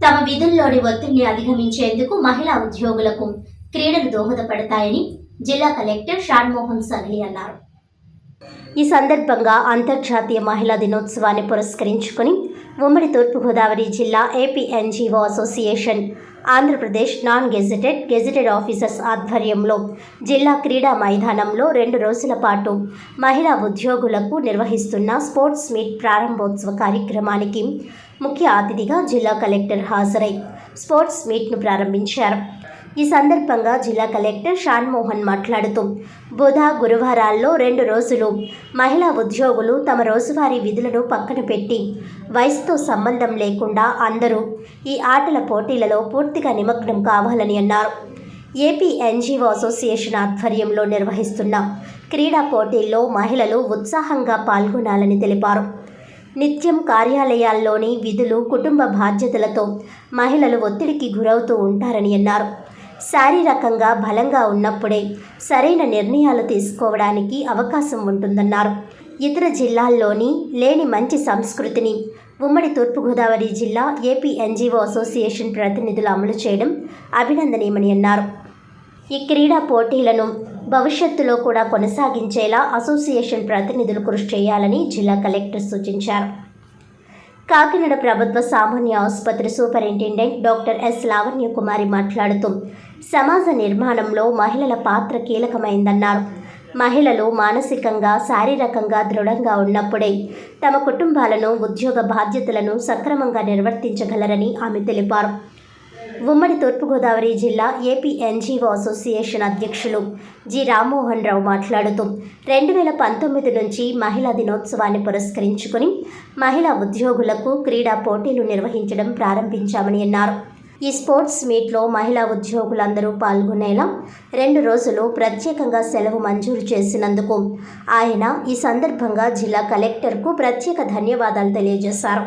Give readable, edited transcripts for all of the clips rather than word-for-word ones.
తమ విధుల్లోని ఒత్తిడిని అధిగమించేందుకు మహిళా ఉద్యోగులకు క్రీడలు దోహదపడతాయని జిల్లా కలెక్టర్ షాన్మోహన్ సగలి అన్నారు. ఈ సందర్భంగా అంతర్జాతీయ మహిళా దినోత్సవాన్ని పురస్కరించుకుని ఉమ్మడి తూర్పుగోదావరి జిల్లా AP NGO association Andhra Pradesh non gazetted officers ఆధ్వర్యంలో జిల్లా క్రీడా మైదానంలో 2 రోజుల పాటు మహిళా ఉద్యోగులకు నిర్వహిస్తున్న స్పోర్ట్స్ మీట్ ప్రారంభోత్సవ కార్యక్రమానికి ముఖ్య అతిథిగా జిల్లా కలెక్టర్ హాజరై స్పోర్ట్స్ మీట్ను ప్రారంభించారు. ఈ సందర్భంగా జిల్లా కలెక్టర్ షాన్మోహన్ మాట్లాడుతూ బుధ గురువారాల్లో 2 రోజులు మహిళా ఉద్యోగులు తమ రోజువారీ విధులను పక్కన పెట్టి వయసుతో సంబంధం లేకుండా అందరూ ఈ ఆటల పోటీలలో పూర్తిగా నిమగ్నం కావాలని అన్నారు. ఏపీ ఎన్జీఓ అసోసియేషన్ ఆధ్వర్యంలో నిర్వహిస్తున్న క్రీడా పోటీల్లో మహిళలు ఉత్సాహంగా పాల్గొనాలని తెలిపారు. నిత్యం కార్యాలయాల్లోని విధులు, కుటుంబ బాధ్యతలతో మహిళలు ఒత్తిడికి గురవుతూ ఉంటారని అన్నారు. శారీరకంగా బలంగా ఉన్నప్పుడే సరైన నిర్ణయాలు తీసుకోవడానికి అవకాశం ఉంటుందన్నారు. ఇతర జిల్లాల్లోని లేని మంచి సంస్కృతిని ఉమ్మడి తూర్పుగోదావరి జిల్లా ఏపీ ఎన్జీఓ అసోసియేషన్ ప్రతినిధులు అమలు చేయడం అభినందనీయమని అన్నారు. ఈ క్రీడా పోటీలను భవిష్యత్తులో కూడా కొనసాగించేలా అసోసియేషన్ ప్రతినిధులు కృషి చేయాలని జిల్లా కలెక్టర్ సూచించారు. కాకినాడ ప్రభుత్వ సామాన్య ఆసుపత్రి సూపరింటెండెంట్ డాక్టర్ ఎస్ లావణ్య కుమారి మాట్లాడుతూ సమాజ నిర్మాణంలో మహిళల పాత్ర కీలకమైందన్నారు. మహిళలు మానసికంగా, శారీరకంగా దృఢంగా ఉన్నప్పుడే తమ కుటుంబాలను, ఉద్యోగ బాధ్యతలను సక్రమంగా నిర్వర్తించగలరని ఆమె తెలిపారు. ఉమ్మడి తూర్పుగోదావరి జిల్లా ఏపీ ఎన్జీఓ అసోసియేషన్ అధ్యక్షులు జి రామ్మోహన్ రావు మాట్లాడుతూ 2019 నుంచి మహిళా దినోత్సవాన్ని పురస్కరించుకుని మహిళా ఉద్యోగులకు క్రీడా పోటీలు నిర్వహించడం ప్రారంభించామని అన్నారు. ఈ స్పోర్ట్స్ మీట్లో మహిళా ఉద్యోగులందరూ పాల్గొనేలా 2 రోజులు ప్రత్యేకంగా సెలవు మంజూరు చేసినందుకు ఆయన ఈ సందర్భంగా జిల్లా కలెక్టర్కు ప్రత్యేక ధన్యవాదాలు తెలియజేశారు.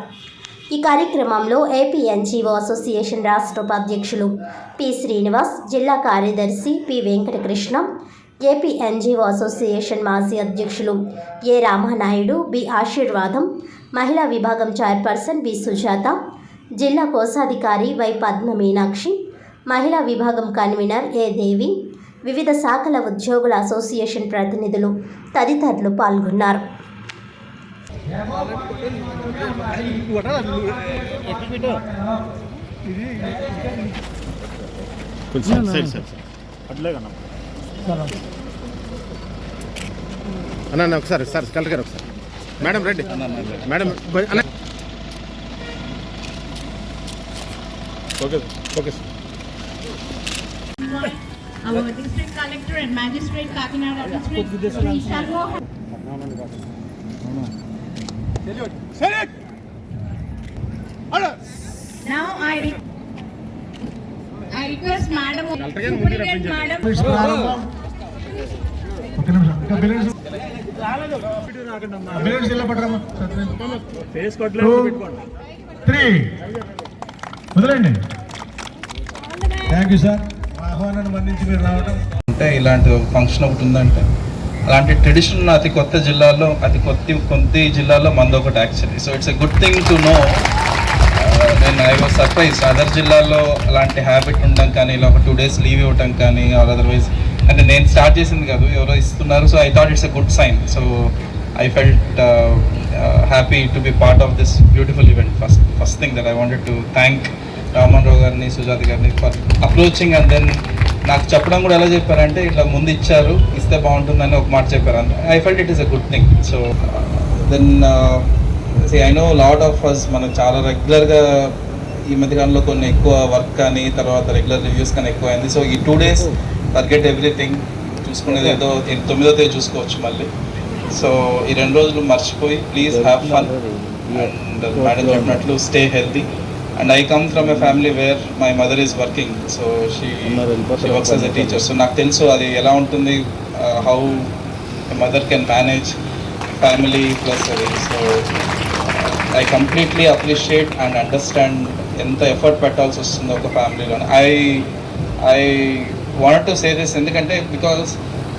ఈ కార్యక్రమంలో ఏపీ ఎన్జీఓ అసోసియేషన్ రాష్ట్ర ఉపాధ్యక్షులు పి శ్రీనివాస్, జిల్లా కార్యదర్శి P Venkatakrishna, AP NGO association మాజీ అధ్యక్షులు ఏ రామానాయుడు, బి ఆశీర్వాదం, మహిళా విభాగం చైర్పర్సన్ బి సుజాత, జిల్లా కోశాధికారి వై పద్మ మీనాక్షి, మహిళా విభాగం కన్వీనర్ ఏ దేవి, వివిధ శాఖల ఉద్యోగుల అసోసియేషన్ ప్రతినిధులు తదితరులు పాల్గొన్నారు. అన్న ఒకసారి సార్ కలెక్టర్ గారు ఒకసారి madam Reddy madam okay okay sir. Our district collector and magistrate Kakinada district Sri Shanmohan. Now I request Madam Superintendent Madam. వదలండి. థ్యాంక్ యూ సార్, ఆహ్వానాన్ని మన్నించి మీరు రావడం. అంటే ఇలాంటి ఫంక్షన్ ఒకటి ఉందంటే అలాంటి ట్రెడిషన్ అతి కొత్త జిల్లాలో, కొద్ది జిల్లాల్లో మంది ఒకటి actually. So it's a good thing to know. నేను ఐ వాజ్ సర్ప్రైజ్ అదర్ జిల్లాల్లో అలాంటి హ్యాబిట్ ఉండడం కానీ, ఇలా ఒక 2 days లీవ్ ఇవ్వటం కానీ, ఆర్ అదర్వైజ్ అంటే నేను స్టార్ట్ చేసింది కాదు, ఎవరో ఇస్తున్నారు. So I thought it's a good sign. So I felt happy to be part of this beautiful event. First thing that I wanted to thank Raman Rao garni, Sujata garni for approaching, and then నాకు చెప్పడం కూడా ఎలా చెప్పారంటే ఇట్లా ముందు ఇచ్చారు, ఇస్తే బాగుంటుందని ఒక మాట చెప్పారు. I felt it is a good thing. So then I know lot of us మనకు చాలా రెగ్యులర్గా ఈ మధ్యకాలంలో కొన్ని ఎక్కువ వర్క్ కానీ, తర్వాత రెగ్యులర్ రివ్యూస్ కానీ ఎక్కువ అయింది. సో ఈ 2 days ఫర్గెట్ ఎవ్రీథింగ్, చూసుకునేది ఏదో 9వ తేదీ చూసుకోవచ్చు మళ్ళీ. సో ఈ 2 రోజులు మర్చిపోయి please have fun and madam చెప్పినట్లు stay healthy. And I come from a family where my mother is working. So she works as a teacher. So నాకు తెలుసు అది ఎలా ఉంటుంది, how mother can manage family plus అది. So I completely appreciate and understand ఎంత effort పెట్టాల్సి వస్తుందో ఒక ఫ్యామిలీలో. I want to say this ఎందుకంటే because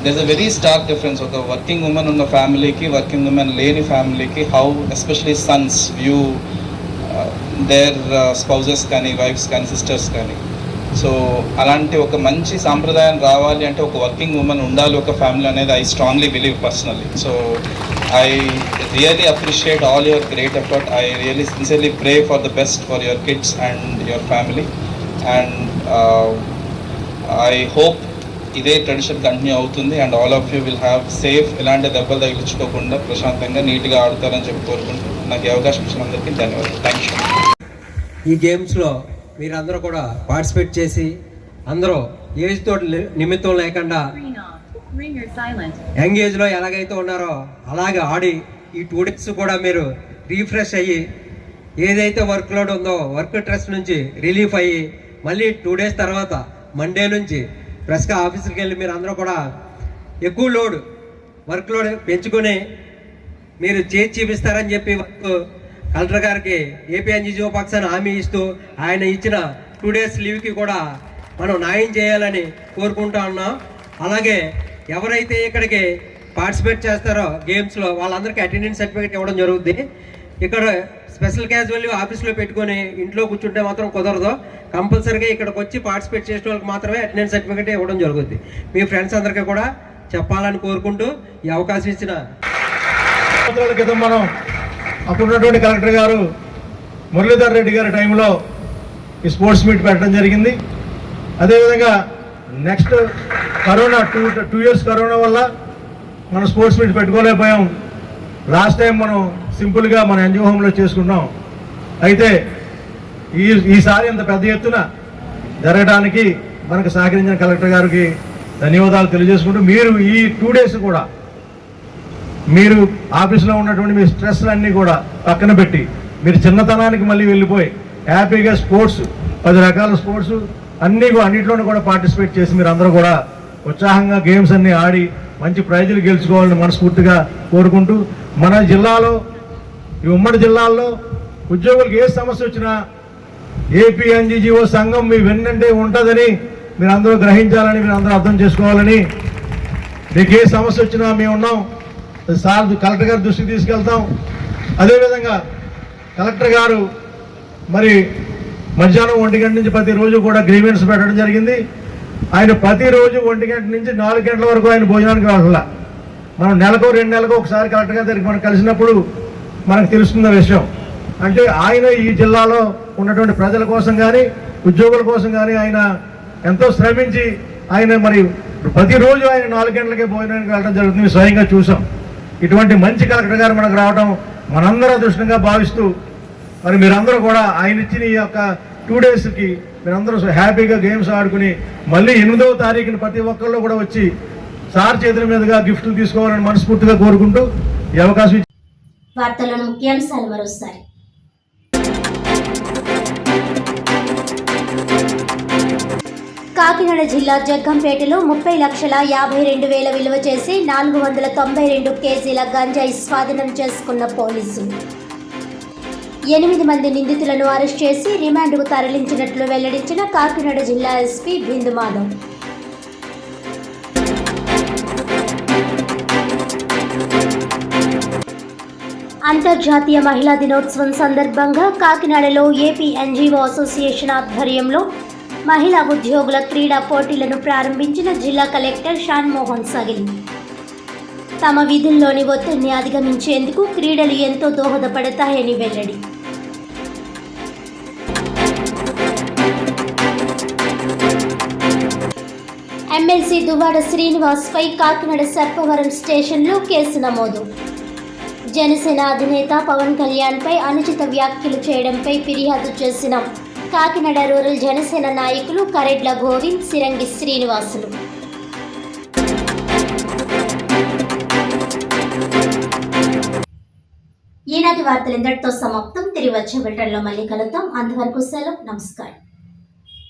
there's a very stark difference of the working woman ఉన్న ఫ్యామిలీకి, వర్కింగ్ ఉమెన్ లేని ఫ్యామిలీకి, how especially sons view their spouses కానీ, వైఫ్స్ కానీ, సిస్టర్స్ కానీ. సో అలాంటి ఒక మంచి సాంప్రదాయం రావాలి అంటే ఒక వర్కింగ్ ఉమెన్ ఉండాలి ఒక ఫ్యామిలీ అనేది I strongly believe personally. So I really appreciate all your great effort. I really sincerely pray for the best for your kids and your family. And I hope ఇదే tradition continue అవుతుంది and all of you will have safe, ఎలాంటి దెబ్బలు తగిలించుకోకుండా ప్రశాంతంగా నీట్గా ఆడతారని చెప్పి కోరుకుంటూ నాకు ఈ అవకాశం ఇచ్చిన అందరికీ ధన్యవాదాలు. Thank you. ఈ గేమ్స్లో మీరందరూ కూడా పార్టిసిపేట్ చేసి అందరూ ఏజ్తో నిమిత్తం లేకుండా యంగ్ ఏజ్లో ఎలాగైతే ఉన్నారో అలాగే ఆడి ఈ 2 days కూడా మీరు రీఫ్రెష్ అయ్యి ఏదైతే వర్క్ లోడ్ ఉందో వర్క్ స్ట్రెస్ నుంచి రిలీఫ్ అయ్యి మళ్ళీ 2 days తర్వాత మండే నుంచి ఫ్రెష్గా ఆఫీస్కి వెళ్ళి మీరు అందరూ కూడా ఎక్కువ వర్క్ లోడ్ పెంచుకొని మీరు చేసి చూపిస్తారని చెప్పి కలెక్టర్ గారికి ఏపీఎన్జీఓ పక్షాన హామీ ఇస్తూ ఆయన ఇచ్చిన 2 days లీవ్కి కూడా మనం న్యాయం చేయాలని కోరుకుంటా ఉన్నాం. అలాగే ఎవరైతే ఇక్కడికి పార్టిసిపేట్ చేస్తారో గేమ్స్లో వాళ్ళందరికీ అటెండెన్స్ సర్టిఫికేట్ ఇవ్వడం జరుగుతుంది. ఇక్కడ స్పెషల్ క్యాజువల్ ఆఫీస్లో పెట్టుకొని ఇంట్లో కూర్చుంటే మాత్రం కుదరదు. కంపల్సరీగా ఇక్కడికి వచ్చి పార్టిసిపేట్ చేసిన వాళ్ళకి మాత్రమే అటెండెన్స్ సర్టిఫికేట్ ఇవ్వడం జరుగుతుంది. మీ ఫ్రెండ్స్ అందరికీ కూడా చెప్పాలని కోరుకుంటూ ఈ అవకాశం ఇచ్చిన సంవత్సరాల క్రితం మనం అప్పుడున్నటువంటి కలెక్టర్ గారు మురళీధర్ రెడ్డి గారి టైంలో ఈ స్పోర్ట్స్ మీట్ పెట్టడం జరిగింది. అదేవిధంగా నెక్స్ట్ కరోనా 2 years కరోనా వల్ల మనం స్పోర్ట్స్ మీట్ పెట్టుకోలేకపోయాం. లాస్ట్ టైం మనం సింపుల్గా మన ఎన్జిఓ హోమ్లో చేసుకున్నాం. అయితే ఈసారి ఇంత పెద్ద ఎత్తున జరగడానికి మనకు సహకరించిన కలెక్టర్ గారికి ధన్యవాదాలు తెలియజేసుకుంటూ మీరు ఈ 2 days కూడా మీరు ఆఫీస్లో ఉన్నటువంటి మీ స్ట్రెస్లన్నీ కూడా పక్కన పెట్టి మీరు చిన్నతనానికి మళ్ళీ వెళ్ళిపోయి హ్యాపీగా స్పోర్ట్స్ 10 రకాల స్పోర్ట్స్ అన్నిట్లోనూ కూడా పార్టిసిపేట్ చేసి మీరు అందరూ కూడా ఉత్సాహంగా గేమ్స్ అన్నీ ఆడి మంచి ప్రైజులు గెలుచుకోవాలని మనస్ఫూర్తిగా కోరుకుంటూ మన జిల్లాలో ఈ ఉమ్మడి జిల్లాల్లో ఉద్యోగులకు ఏ సమస్య వచ్చినా ఏపీఎన్జీఓ సంఘం మీ వెన్నంటే ఉంటుందని మీరు అందరూ గ్రహించాలని, మీరు అందరూ అర్థం చేసుకోవాలని. మీకు ఏ సమస్య వచ్చినా మేము ఉన్నాం. సార్ కలెక్టర్ గారి దృష్టికి తీసుకెళ్తాం. అదేవిధంగా కలెక్టర్ గారు మరి మధ్యాహ్నం 1 గంట నుంచి ప్రతిరోజు కూడా గ్రీవెన్స్ పెట్టడం జరిగింది. ఆయన ప్రతిరోజు 1 గంట నుంచి 4 గంటల వరకు ఆయన భోజనానికి రావాల. మనం నెలకు 2 నెలలకు ఒకసారి కలెక్టర్ గారి దగ్గరికి మనం కలిసినప్పుడు మనకు తెలుస్తున్న విషయం. అంటే ఆయన ఈ జిల్లాలో ఉన్నటువంటి ప్రజల కోసం కానీ ఉద్యోగుల కోసం కానీ ఆయన ఎంతో శ్రమించి ఆయన మరి ప్రతిరోజు ఆయన 4 గంటలకే భోజనానికి వెళ్ళడం జరుగుతుంది. స్వయంగా చూసాం. ఇటువంటి మంచి కలెక్టర్ గారు మనకు రావడం మనందరూ అదృష్టంగా భావిస్తూ మరి మీరందరూ కూడా ఆయన ఇచ్చిన ఈ యొక్క 2 daysకి మీరందరూ హ్యాపీగా గేమ్స్ ఆడుకుని మళ్ళీ 8వ తారీఖున ప్రతి ఒక్కళ్ళు కూడా వచ్చి సార్ చేతుల మీదుగా గిఫ్ట్లు తీసుకోవాలని మనస్ఫూర్తిగా కోరుకుంటూ ఈ అవకాశం వార్తలను ముఖ్యాంశాలు మరోసారి. కాకినాడ జిల్లా జగ్గంపేటలో 30,52,000 విలువ చేసి 492 కేజీల గంజాయి స్వాధీనం చేసుకున్న పోలీసులు. 8 మంది నిందితులను అరెస్ట్ చేసి రిమాండ్కు తరలించినట్లు వెల్లడించిన కాకినాడ జిల్లా ఎస్పీ బిందు మాధవ్. అంతర్జాతీయ మహిళా దినోత్సవం సందర్భంగా కాకినాడలో ఏపీ ఎన్జీఓ అసోసియేషన్ ఆధ్వర్యంలో మహిళా ఉద్యోగుల క్రీడా పోటీలను ప్రారంభించిన జిల్లా కలెక్టర్ షాన్మోహన్ సగిలి. తమ విధుల్లోని ఒత్తిడిని అధిగమించేందుకు క్రీడలు ఎంతో దోహదపడతాయని వెల్లడి. ఎమ్మెల్సీ దువ్వాడ శ్రీనివాస్పై కాకినాడ సర్పవరం స్టేషన్లో కేసు నమోదు. జనసేన అధినేత పవన్ కళ్యాణ్పై అనుచిత వ్యాఖ్యలు చేయడంపై ఫిర్యాదు చేసిన కాకినాడ రూరల్ జనసేన నాయకులు కరెడ్ల గోవింద్, సిరంగి శ్రీనివాసులు. ఈనాటి వార్తలు ఇంతటితో సమాప్తం. తిరిగి వచ్చే బులెటిన్లో మళ్ళీ కలుద్దాం. అంతవరకు సెలవు. నమస్కారం.